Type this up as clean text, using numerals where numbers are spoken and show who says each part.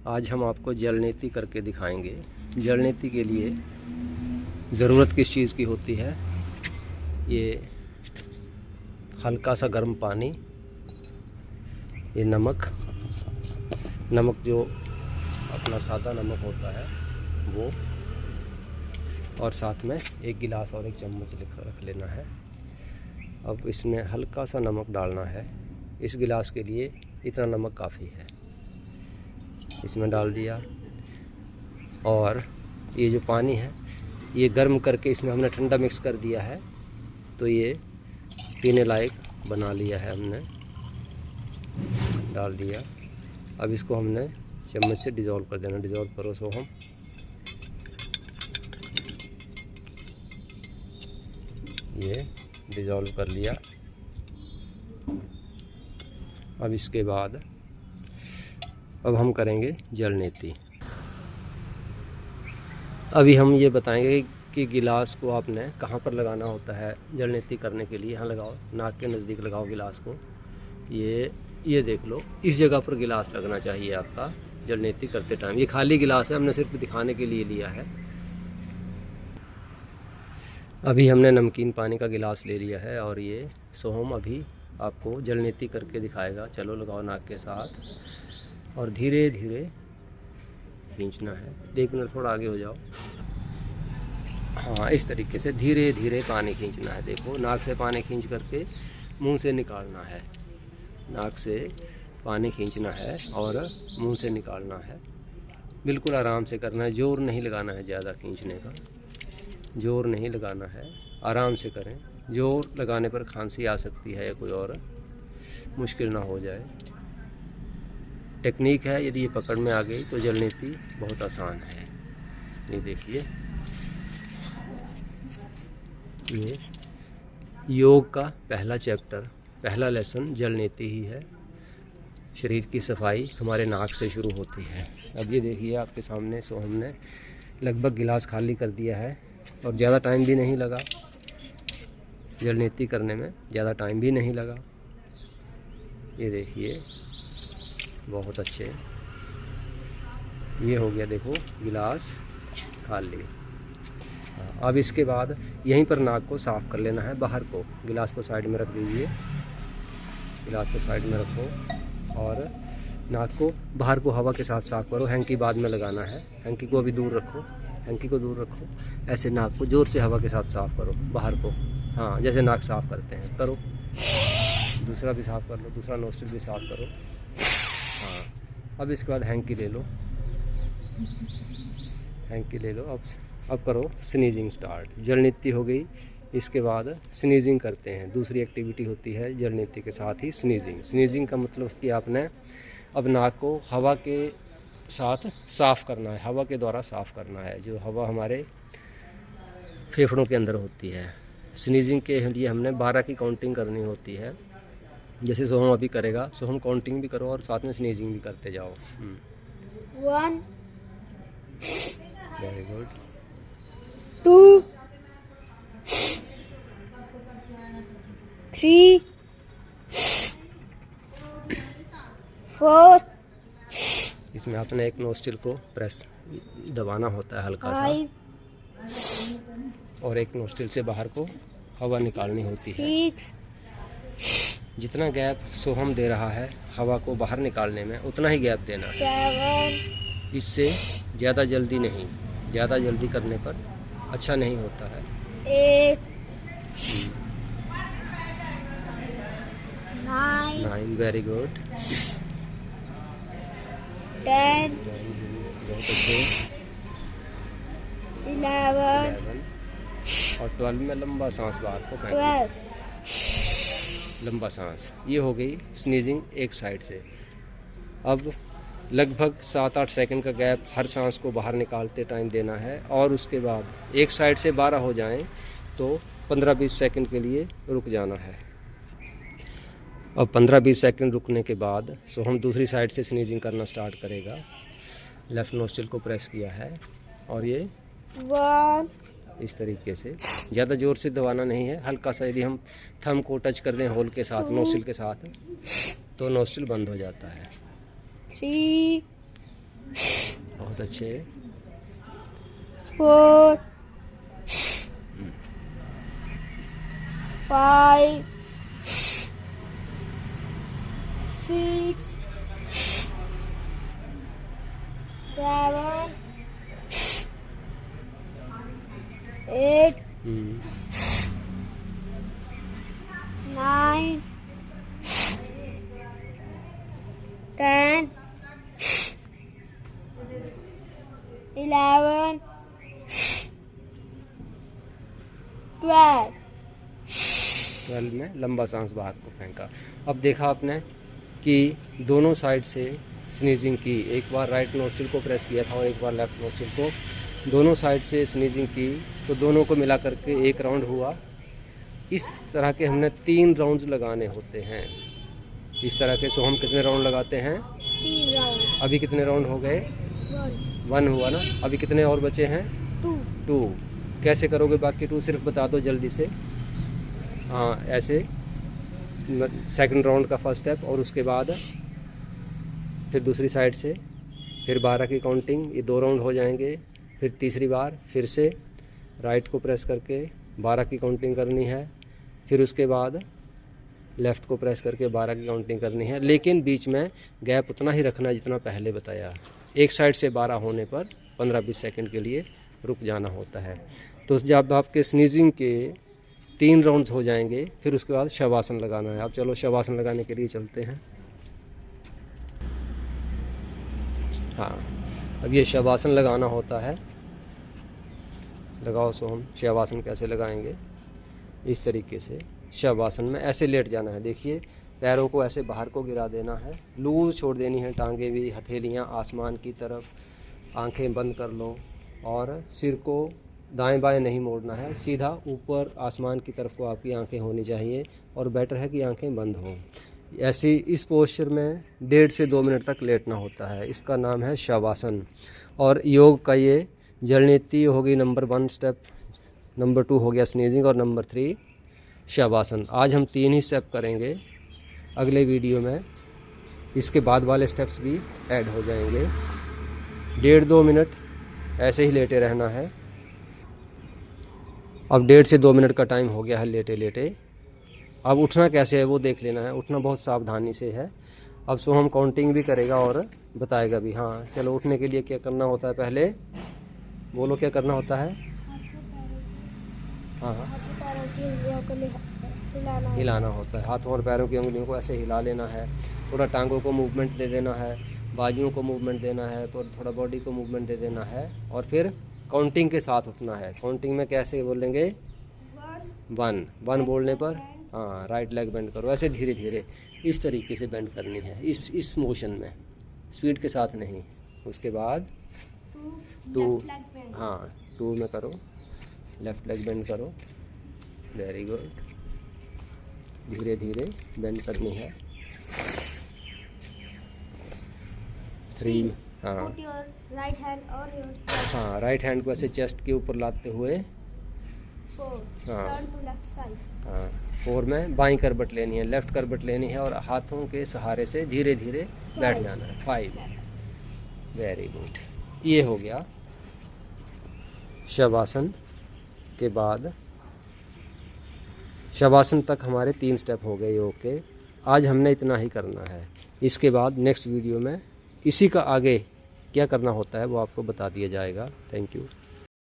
Speaker 1: आज हम आपको जल नीति करके दिखाएंगे। जल नीति के लिए ज़रूरत किस चीज़ की होती है? ये हल्का सा गर्म पानी, ये नमक जो अपना सादा नमक होता है वो, और साथ में एक गिलास और एक चम्मच रख लेना है। अब इसमें हल्का सा नमक डालना है। इस गिलास के लिए इतना नमक काफ़ी है। इसमें डाल दिया, और ये जो पानी है ये गर्म करके इसमें हमने ठंडा मिक्स कर दिया है, तो ये पीने लायक बना लिया है हमने। डाल दिया। अब इसको हमने चम्मच से डिज़ोल्व कर देना। डिज़ोल्व करो सोहम। ये डिज़ोल्व कर लिया। अब इसके बाद अब हम करेंगे जल नीति। अभी हम ये बताएंगे कि गिलास को आपने कहाँ पर लगाना होता है जल नीति करने के लिए। यहाँ लगाओ, नाक के नज़दीक लगाओ गिलास को। ये देख लो, इस जगह पर गिलास लगना चाहिए आपका जल नीति करते टाइम। ये खाली गिलास है, हमने सिर्फ दिखाने के लिए लिया है। अभी हमने नमकीन पानी का गिलास ले लिया है, और ये सोहम अभी आपको जल नीति करके दिखाएगा। चलो लगाओ नाक के साथ, और धीरे धीरे खींचना है। 1 मिनट थोड़ा आगे हो जाओ। हाँ, इस तरीके से धीरे धीरे पानी खींचना है। देखो, नाक से पानी खींच करके मुंह से निकालना है। नाक से पानी खींचना है और मुंह से निकालना है। बिल्कुल आराम से करना है, जोर नहीं लगाना है। ज़्यादा खींचने का जोर नहीं लगाना है, आराम से करें। जोर लगाने पर खांसी आ सकती है या कोई और मुश्किल ना हो जाए। टेक्निक है, यदि ये पकड़ में आ गई तो जल नीति बहुत आसान है। ये देखिए, ये योग का पहला चैप्टर, पहला लेसन जल नीति ही है। शरीर की सफाई हमारे नाक से शुरू होती है। अब ये देखिए आपके सामने सोहम ने लगभग गिलास खाली कर दिया है, और ज़्यादा टाइम भी नहीं लगा जल नीति करने में, ज़्यादा टाइम भी नहीं लगा। ये देखिए, बहुत अच्छे। ये हो गया, देखो गिलास खाली। अब इसके बाद यहीं पर नाक को साफ़ कर लेना है, बाहर को। गिलास को साइड में रख दीजिए, गिलास को साइड में रखो, और नाक को बाहर को हवा के साथ साफ़ करो। हैंकी बाद में लगाना है, हैंकी को अभी दूर रखो, हैंकी को दूर रखो। ऐसे नाक को ज़ोर से हवा के साथ साफ़ करो, बाहर को। हाँ, जैसे नाक साफ़ करते हैं करो। दूसरा भी साफ़ कर लो, दूसरा नोस्ट्रिल भी साफ़ करो। हाँ, अब इसके बाद हैंकी ले लो, हैंकी ले लो। अब करो स्नीजिंग स्टार्ट। जल नीति हो गई, इसके बाद स्नीजिंग करते हैं। दूसरी एक्टिविटी होती है जल नीति के साथ ही स्नीजिंग। स्नीजिंग का मतलब कि आपने अब नाक को हवा के साथ साफ़ करना है, हवा के द्वारा साफ़ करना है, जो हवा हमारे फेफड़ों के अंदर होती है। स्नीजिंग के लिए हमने 12 की काउंटिंग करनी होती है। जैसे सोहम अभी करेगा, सोहम काउंटिंग भी करो और साथ में स्नीजिंग भी करते जाओ।
Speaker 2: 1
Speaker 1: वेरी गुड।
Speaker 2: 2 3 4
Speaker 1: इसमें आपने एक नोस्ट्रिल को प्रेस दबाना होता है हल्का सा,
Speaker 2: 5
Speaker 1: और एक नोस्ट्रिल से बाहर को हवा निकालनी होती है।
Speaker 2: 6
Speaker 1: जितना गैप सोहम दे रहा है हवा को बाहर निकालने में, उतना ही गैप देना है।
Speaker 2: 7
Speaker 1: इससे ज़्यादा जल्दी नहीं, ज़्यादा जल्दी करने पर अच्छा नहीं होता है।
Speaker 2: 8 9
Speaker 1: वेरी गुड।
Speaker 2: 10
Speaker 1: बहुत अच्छे।
Speaker 2: 11
Speaker 1: और 12 में लंबा सांस बाहर को फेंकना,
Speaker 2: 12
Speaker 1: लंबा सांस। ये हो गई स्नीजिंग एक साइड से। अब लगभग 7-8 सेकंड का गैप हर सांस को बाहर निकालते टाइम देना है, और उसके बाद एक साइड से 12 हो जाएं तो 15-20 सेकंड के लिए रुक जाना है। अब 15-20 सेकंड रुकने के बाद सोहम दूसरी साइड से स्नीजिंग करना स्टार्ट करेगा। लेफ़्ट नोस्ट्रिल को प्रेस किया है, और ये
Speaker 2: 1
Speaker 1: इस तरीके से ज़्यादा ज़ोर से दबाना नहीं है, हल्का सा। यदि हम थंब को टच कर दें होल के साथ, नोस्ट्रिल के साथ, तो नोस्ट्रिल बंद हो जाता है।
Speaker 2: 3
Speaker 1: बहुत अच्छे।
Speaker 2: 4 5 6 7 8 9 10 11 12
Speaker 1: 12 में लंबा सांस बाहर को फेंका। अब देखा आपने कि दोनों साइड से स्नीजिंग की, एक बार राइट नोस्ट्रिल को प्रेस किया था और एक बार लेफ्ट नोस्ट्रिल को, दोनों साइड से स्नीजिंग की, तो दोनों को मिला करके एक राउंड हुआ। इस तरह के हमने 3 राउंड्स लगाने होते हैं। इस तरह के, सो हम कितने राउंड लगाते हैं?
Speaker 2: 3 राउंड।
Speaker 1: अभी कितने राउंड हो गए? 1 हुआ ना। अभी कितने और बचे हैं? 2। कैसे करोगे बाकी 2? सिर्फ बता दो जल्दी से। हाँ, ऐसे सेकंड राउंड का फर्स्ट स्टेप, और उसके बाद फिर दूसरी साइड से, फिर 12 की काउंटिंग, ये 2 राउंड हो जाएंगे। फिर तीसरी बार फिर से राइट को प्रेस करके 12 की काउंटिंग करनी है। फिर उसके बाद लेफ़्ट को प्रेस करके 12 की काउंटिंग करनी है, लेकिन बीच में गैप उतना ही रखना जितना पहले बताया। एक साइड से 12 होने पर 15-20 सेकंड के लिए रुक जाना होता है। तो जब आपके स्नीजिंग के 3 राउंड्स हो जाएंगे, फिर उसके बाद शवासन लगाना है। अब चलो शवासन लगाने के लिए चलते हैं। हाँ, अब ये शवासन लगाना होता है। लगाओ। सो हम शवासन कैसे लगाएंगे? इस तरीके से शवासन में ऐसे लेट जाना है। देखिए, पैरों को ऐसे बाहर को गिरा देना है, लूज छोड़ देनी है, टांगे भी, हथेलियाँ आसमान की तरफ, आंखें बंद कर लो, और सिर को दाएं बाएं नहीं मोड़ना है, सीधा ऊपर आसमान की तरफ को आपकी आंखें होनी चाहिए, और बेटर है कि आंखें बंद हों। ऐसी इस पोस्चर में 1.5 से 2 मिनट तक लेटना होता है। इसका नाम है शवासन। और योग का ये जलनीति होगी नंबर 1 स्टेप, नंबर 2 हो गया स्नीजिंग, और नंबर 3 शवासन। आज हम 3 ही स्टेप करेंगे। अगले वीडियो में इसके बाद वाले स्टेप्स भी ऐड हो जाएंगे। 1.5-2 मिनट ऐसे ही लेटे रहना है। अब 1.5 से 2 मिनट का टाइम हो गया है लेटे लेटे। अब उठना कैसे है वो देख लेना है। उठना बहुत सावधानी से है। अब सो हम काउंटिंग भी करेगा और बताएगा भी। हाँ, चलो, उठने के लिए क्या करना होता है? पहले बोलो, क्या करना होता है? हाँ, हिलाना होता है। हाथों और पैरों की उंगलियों को ऐसे हिला लेना है। थोड़ा टांगों को मूवमेंट दे देना है, बाजुओं को मूवमेंट देना है, तो थोड़ा बॉडी को मूवमेंट दे देना है, और फिर काउंटिंग के साथ उठना है। काउंटिंग में कैसे बोलेंगे? 1 बोलने पर हाँ, राइट लेग बेंड करो। ऐसे धीरे धीरे इस तरीके से बेंड करनी है, इस मोशन में, स्पीड के साथ नहीं। उसके बाद 2, हाँ 2 में करो, लेफ्ट लेग बेंड करो। Very good. धीरे धीरे बेंड करनी है। 3, हाँ
Speaker 2: राइट हैंड और
Speaker 1: हाँ, राइट हैंड को ऐसे चेस्ट के ऊपर लाते हुए
Speaker 2: 4
Speaker 1: हाँ
Speaker 2: टर्न टू लेफ्ट साइड।
Speaker 1: हाँ, 4 में बाईं करबट लेनी है, लेफ्ट करबट लेनी है, और हाथों के सहारे से धीरे धीरे बैठ जाना है। 5। Very good. ये हो गया शवासन। के बाद शवासन तक हमारे 3 स्टेप हो गए योग के। आज हमने इतना ही करना है। इसके बाद नेक्स्ट वीडियो में इसी का आगे क्या करना होता है वो आपको बता दिया जाएगा। Thank you.